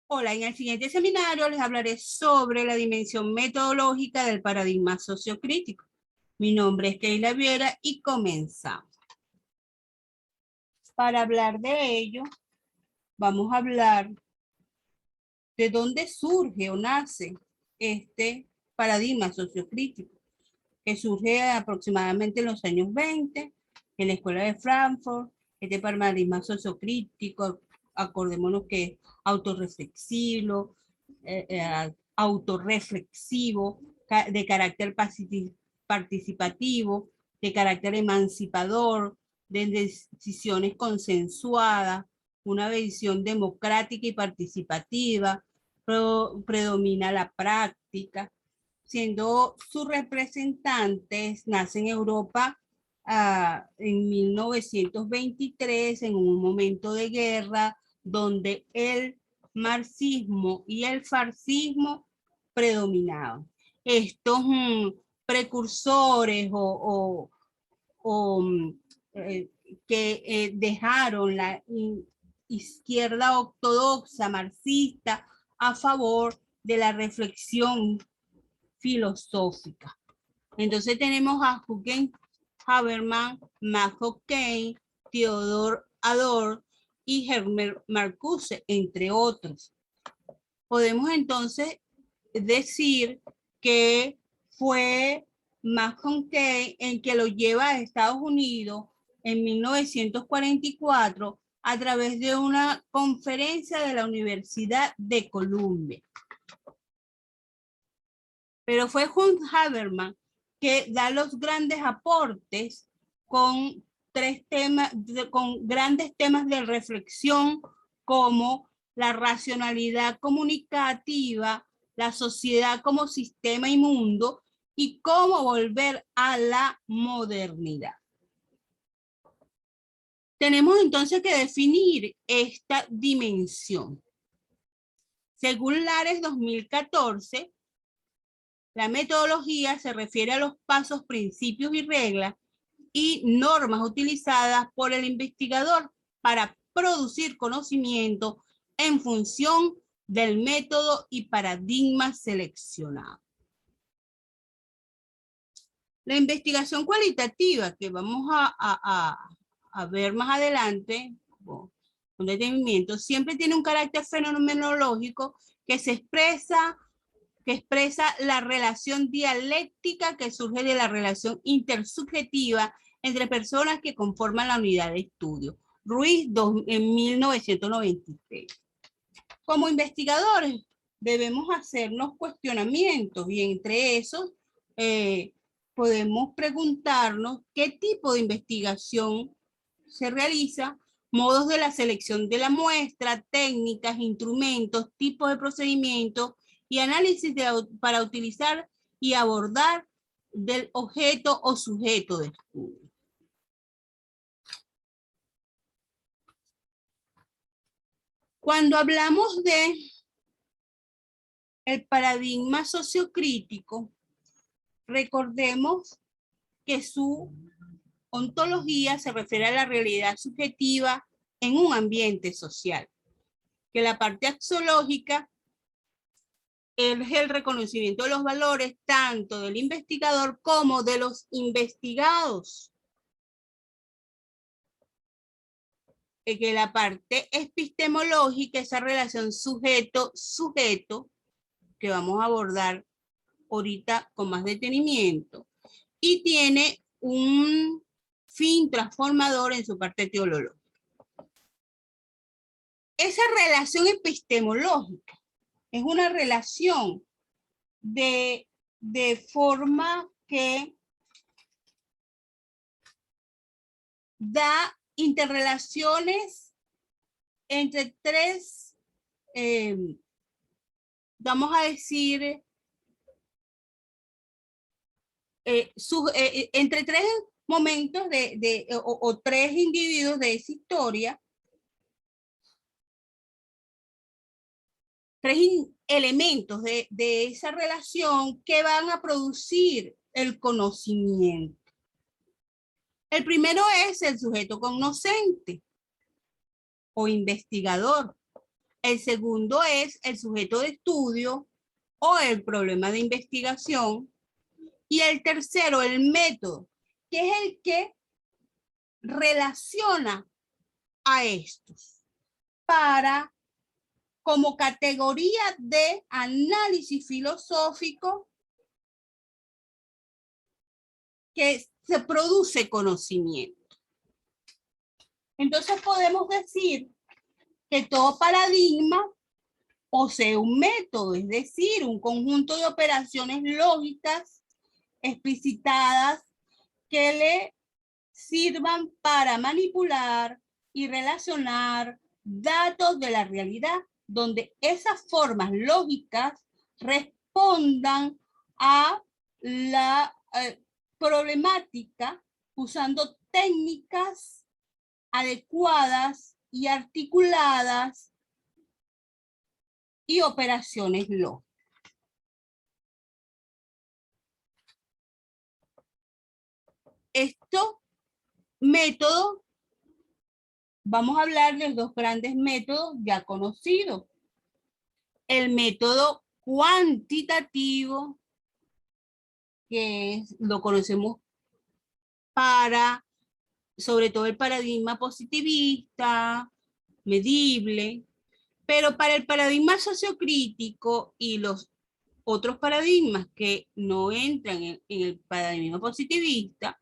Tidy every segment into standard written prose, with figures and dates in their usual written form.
Hola, en el siguiente seminario les hablaré sobre la dimensión metodológica del paradigma sociocrítico. Mi nombre es Keila Viera y comenzamos. Para hablar de ello, vamos a hablar de dónde surge o nace este paradigma sociocrítico, que surge aproximadamente en los años 20 en la Escuela de Frankfurt. Este paradigma sociocrítico, acordémonos que es autorreflexivo, autorreflexivo, de carácter participativo, de carácter emancipador, de decisiones consensuadas, una visión democrática y participativa, predomina la práctica, siendo sus representantes, nace en Europa en 1923, en un momento de guerra, donde el marxismo y el fascismo predominaban. Estos precursores que dejaron la izquierda ortodoxa marxista a favor de la reflexión filosófica. Entonces tenemos a Jürgen Habermas, Max Horkheimer, Theodor Adorno y Herbert Marcuse, entre otros. Podemos entonces decir que fue Max Horkheimer el que lo lleva a Estados Unidos en 1944 a través de una conferencia de la Universidad de Columbia. Pero fue Juan Habermas que da los grandes aportes con grandes temas de reflexión como la racionalidad comunicativa, la sociedad como sistema y mundo y cómo volver a la modernidad. Tenemos entonces que definir esta dimensión. Según Lares 2014, la metodología se refiere a los pasos, principios y reglas y normas utilizadas por el investigador para producir conocimiento en función del método y paradigma seleccionado. La investigación cualitativa que vamos a ver más adelante, con detenimiento, siempre tiene un carácter fenomenológico que expresa la relación dialéctica que surge de la relación intersubjetiva entre personas que conforman la unidad de estudio. Ruiz, en 1993. Como investigadores debemos hacernos cuestionamientos y entre esos podemos preguntarnos qué tipo de investigación se realiza, modos de la selección de la muestra, técnicas, instrumentos, tipos de procedimientos y análisis para utilizar y abordar del objeto o sujeto de estudio. Cuando hablamos de el paradigma sociocrítico, recordemos que su ontología se refiere a la realidad subjetiva en un ambiente social, que la parte axiológica es el reconocimiento de los valores tanto del investigador como de los investigados. Que la parte epistemológica, esa relación sujeto-sujeto, que vamos a abordar ahorita con más detenimiento, y tiene un fin transformador en su parte teológica. Esa relación epistemológica es una relación de forma que da interrelaciones entre tres, vamos a decir, entre tres momentos o tres individuos de esa historia, tres elementos de esa relación que van a producir el conocimiento. El primero es el sujeto cognoscente o investigador. El segundo es el sujeto de estudio o el problema de investigación. Y el tercero, el método, que es el que relaciona a estos para, como categoría de análisis filosófico, que se produce conocimiento. Entonces podemos decir que todo paradigma posee un método, es decir, un conjunto de operaciones lógicas explicitadas que le sirvan para manipular y relacionar datos de la realidad, donde esas formas lógicas respondan a la problemática usando técnicas adecuadas y articuladas y operaciones lógicas. Esto método, vamos a hablar de dos grandes métodos ya conocidos. El método cuantitativo, que lo conocemos para, sobre todo el paradigma positivista, medible, pero para el paradigma sociocrítico y los otros paradigmas que no entran en el paradigma positivista,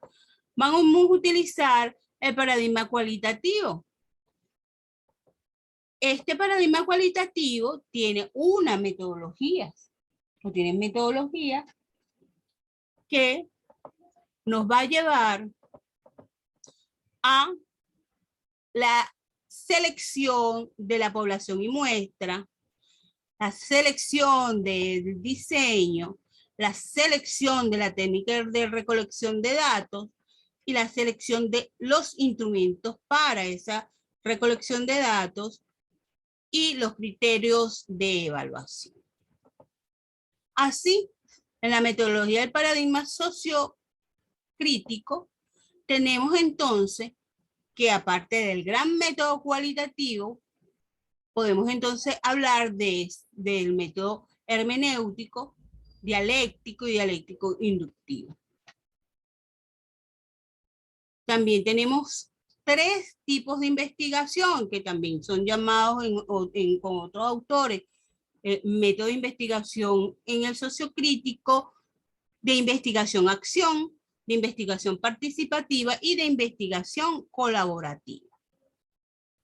vamos a utilizar el paradigma cualitativo. Este paradigma cualitativo tiene una metodología, o tiene metodología que nos va a llevar a la selección de la población y muestra, la selección del diseño, la selección de la técnica de recolección de datos y la selección de los instrumentos para esa recolección de datos y los criterios de evaluación. Así, en la metodología del paradigma sociocrítico, tenemos entonces que aparte del gran método cualitativo, podemos entonces hablar del método hermenéutico, dialéctico y dialéctico inductivo. También tenemos tres tipos de investigación que también son llamados con otros autores, método de investigación en el sociocrítico, de investigación-acción, de investigación participativa y de investigación colaborativa.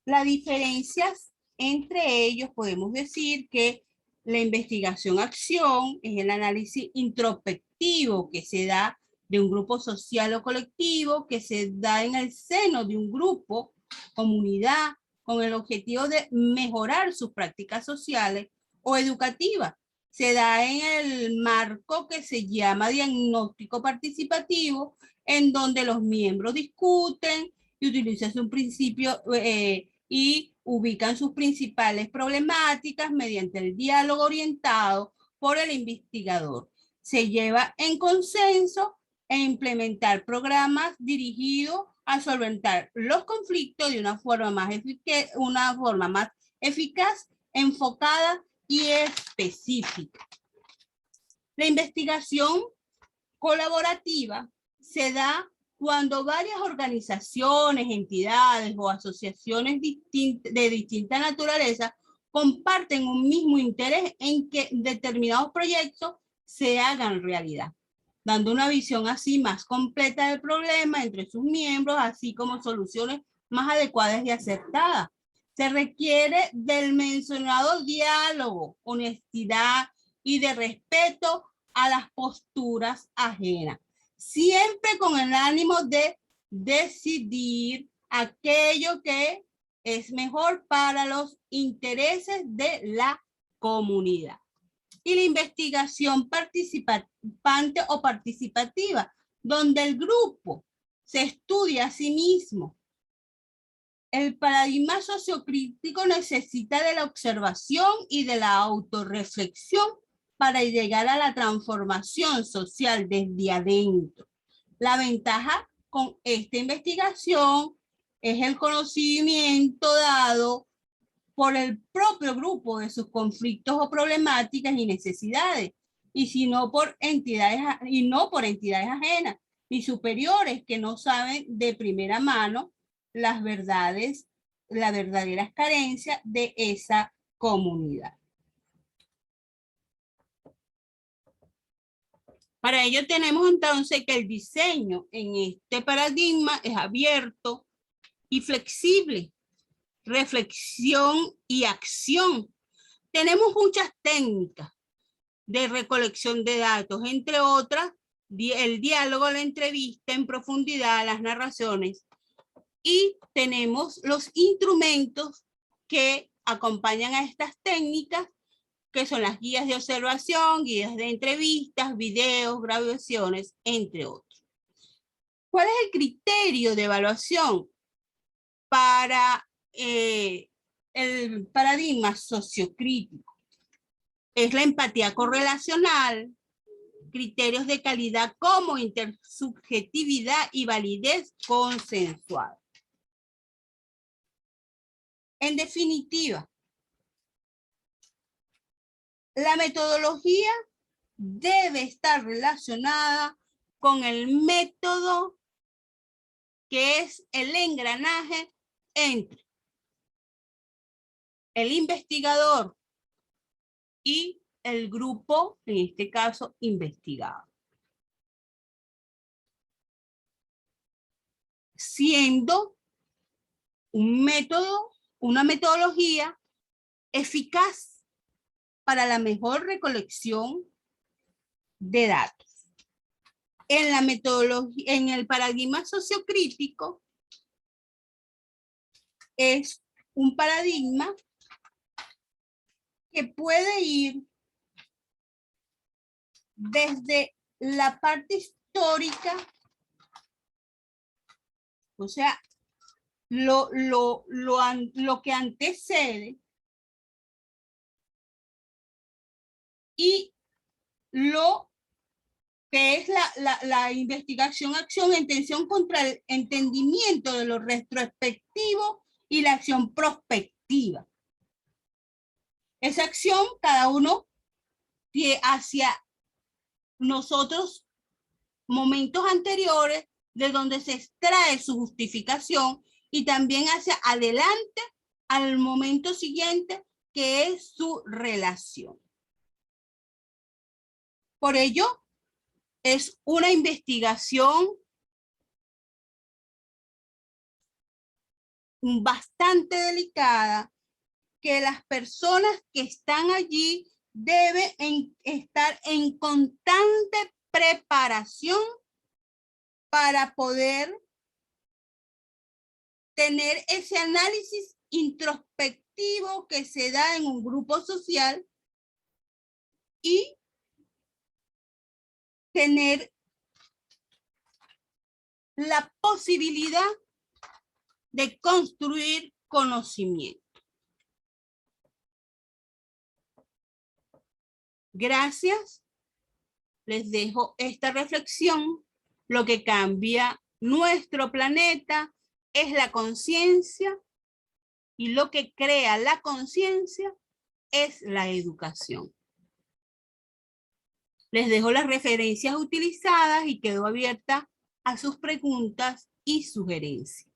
Las diferencias entre ellos podemos decir que la investigación-acción es el análisis introspectivo que se da de un grupo social o colectivo, que se da en el seno de un grupo, comunidad, con el objetivo de mejorar sus prácticas sociales o educativas. Se da en el marco que se llama diagnóstico participativo, en donde los miembros discuten y utilizan un principio y ubican sus principales problemáticas mediante el diálogo orientado por el investigador. Se lleva en consenso e implementar programas dirigidos a solventar los conflictos de una forma más eficaz, enfocada y específica. La investigación colaborativa se da cuando varias organizaciones, entidades o asociaciones de distinta naturaleza comparten un mismo interés en que determinados proyectos se hagan realidad, dando una visión así más completa del problema entre sus miembros, así como soluciones más adecuadas y acertadas. Se requiere del mencionado diálogo, honestidad y de respeto a las posturas ajenas, siempre con el ánimo de decidir aquello que es mejor para los intereses de la comunidad. Y la investigación participante o participativa, donde el grupo se estudia a sí mismo. El paradigma sociocrítico necesita de la observación y de la autorreflexión para llegar a la transformación social desde adentro. La ventaja con esta investigación es el conocimiento dado por el propio grupo de sus conflictos o problemáticas y necesidades, y sino por entidades, y no por entidades ajenas ni superiores que no saben de primera mano las verdades, las verdaderas carencias de esa comunidad. Para ello tenemos entonces que el diseño en este paradigma es abierto y flexible, reflexión y acción. Tenemos muchas técnicas de recolección de datos, entre otras, el diálogo, la entrevista en profundidad, las narraciones, y tenemos los instrumentos que acompañan a estas técnicas, que son las guías de observación, guías de entrevistas, videos, grabaciones, entre otros. ¿Cuál es el criterio de evaluación para el paradigma sociocrítico? Es la empatía correlacional, criterios de calidad como intersubjetividad y validez consensual. En definitiva, la metodología debe estar relacionada con el método, que es el engranaje entre el investigador y el grupo, en este caso, investigado. Siendo un método, una metodología eficaz para la mejor recolección de datos. En la metodología, en el paradigma sociocrítico, es un paradigma que puede ir desde la parte histórica, o sea, lo que antecede, y lo que es la investigación, acción en tensión contra el entendimiento de lo retrospectivo y la acción prospectiva. Esa acción, cada uno hacia nosotros, momentos anteriores, de donde se extrae su justificación, y también hacia adelante al momento siguiente, que es su relación. Por ello, es una investigación bastante delicada, que las personas que están allí deben estar en constante preparación para poder tener ese análisis introspectivo que se da en un grupo social y tener la posibilidad de construir conocimiento. Gracias. Les dejo esta reflexión. Lo que cambia nuestro planeta es la conciencia, y lo que crea la conciencia es la educación. Les dejo las referencias utilizadas y quedo abierta a sus preguntas y sugerencias.